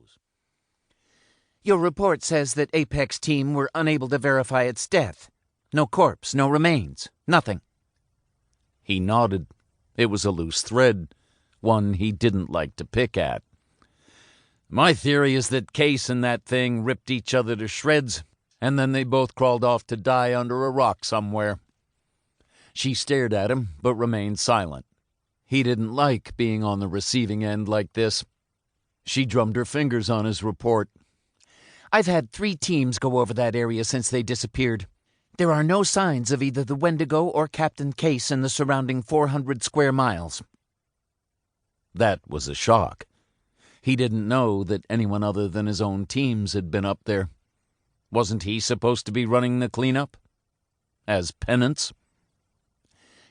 nose. "Your report says that Apex team were unable to verify its death. No corpse, no remains, nothing." He nodded. It was a loose thread, one he didn't like to pick at. "My theory is that Case and that thing ripped each other to shreds, and then they both crawled off to die under a rock somewhere." She stared at him, but remained silent. He didn't like being on the receiving end like this. She drummed her fingers on his report. "I've had 3 teams go over that area since they disappeared. There are no signs of either the Wendigo or Captain Case in the surrounding 400 square miles." That was a shock. He didn't know that anyone other than his own teams had been up there. Wasn't he supposed to be running the cleanup? As penance?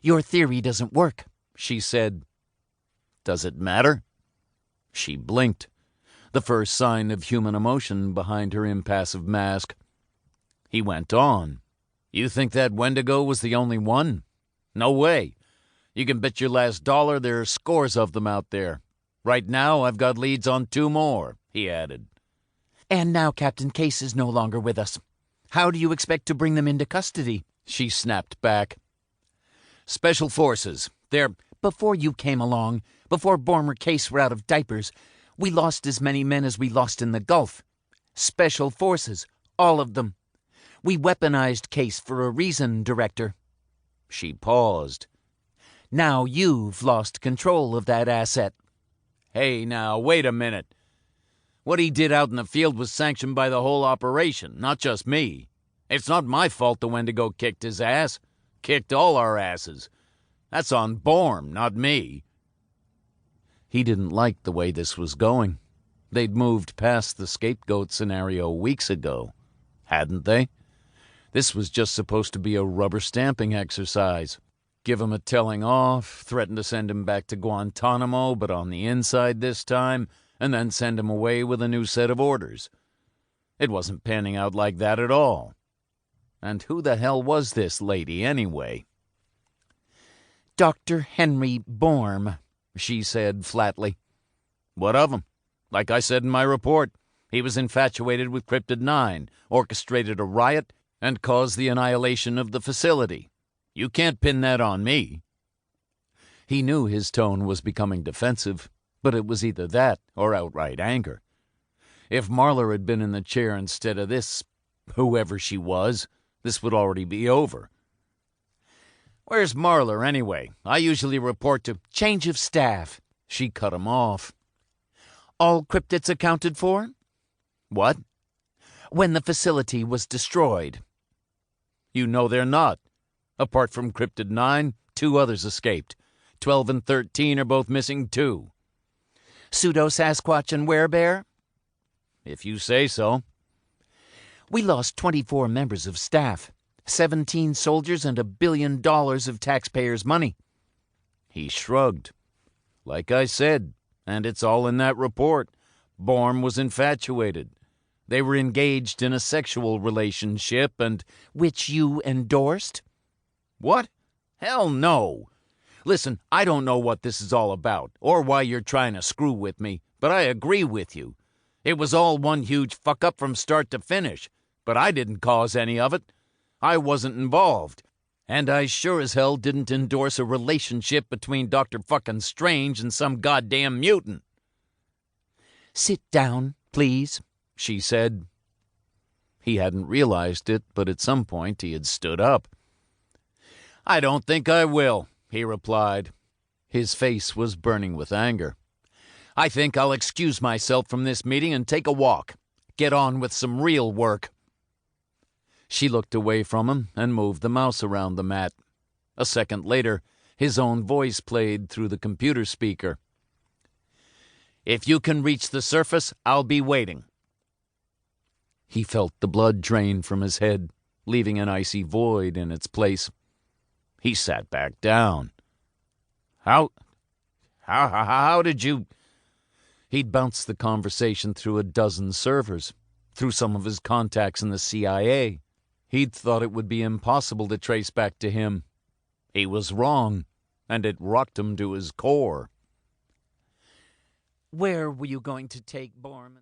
"Your theory doesn't work," she said. "Does it matter?" She blinked, the first sign of human emotion behind her impassive mask. He went on. "You think that Wendigo was the only one? No way. You can bet your last dollar there are scores of them out there. Right now, I've got leads on 2 more, he added. "And now Captain Case is no longer with us. How do you expect to bring them into custody?" She snapped back. "Special Forces. They're—" "Before you came along, before Borm or Case were out of diapers, we lost as many men as we lost in the Gulf. Special Forces, all of them. We weaponized Case for a reason, Director." She paused. "Now you've lost control of that asset." "Hey, now, wait a minute. What he did out in the field was sanctioned by the whole operation, not just me. It's not my fault the Wendigo kicked his ass. Kicked all our asses. That's on Borm, not me." He didn't like the way this was going. They'd moved past the scapegoat scenario weeks ago, hadn't they? This was just supposed to be a rubber stamping exercise. Give him a telling off, threaten to send him back to Guantanamo, but on the inside this time, and then send him away with a new set of orders. It wasn't panning out like that at all. And who the hell was this lady, anyway? "Dr. Henry Borm," she said flatly. "What of him? Like I said in my report, he was infatuated with Cryptid Nine, orchestrated a riot, and caused the annihilation of the facility. You can't pin that on me." He knew his tone was becoming defensive, but it was either that or outright anger. If Marlar had been in the chair instead of this, whoever she was, this would already be over. "Where's Marlar, anyway? I usually report to—" "Change of staff." She cut him off. "All cryptids accounted for?" "What?" "When the facility was destroyed." "You know they're not. Apart from Cryptid 9, 2 others escaped. 12 and 13 are both missing, too." "Pseudo-Sasquatch and Werebear?" "If you say so." "We lost 24 members of staff, 17 soldiers, and $1 billion of taxpayers' money." He shrugged. "Like I said, and it's all in that report, Borm was infatuated. They were engaged in a sexual relationship and—" "Which you endorsed?" "What? Hell no. Listen, I don't know what this is all about, or why you're trying to screw with me, but I agree with you. It was all one huge fuck-up from start to finish, but I didn't cause any of it. I wasn't involved. And I sure as hell didn't endorse a relationship between Dr. fucking Strange and some goddamn mutant." "Sit down, please," she said. He hadn't realized it, but at some point he had stood up. "I don't think I will," he replied. His face was burning with anger. "I think I'll excuse myself from this meeting and take a walk. Get on with some real work." She looked away from him and moved the mouse around the mat. A second later, his own voice played through the computer speaker. "If you can reach the surface, I'll be waiting." He felt the blood drain from his head, leaving an icy void in its place. He sat back down. How did you—" He'd bounced the conversation through a dozen servers, through some of his contacts in the CIA. He'd thought it would be impossible to trace back to him. He was wrong, and it rocked him to his core. "Where were you going to take Borm?"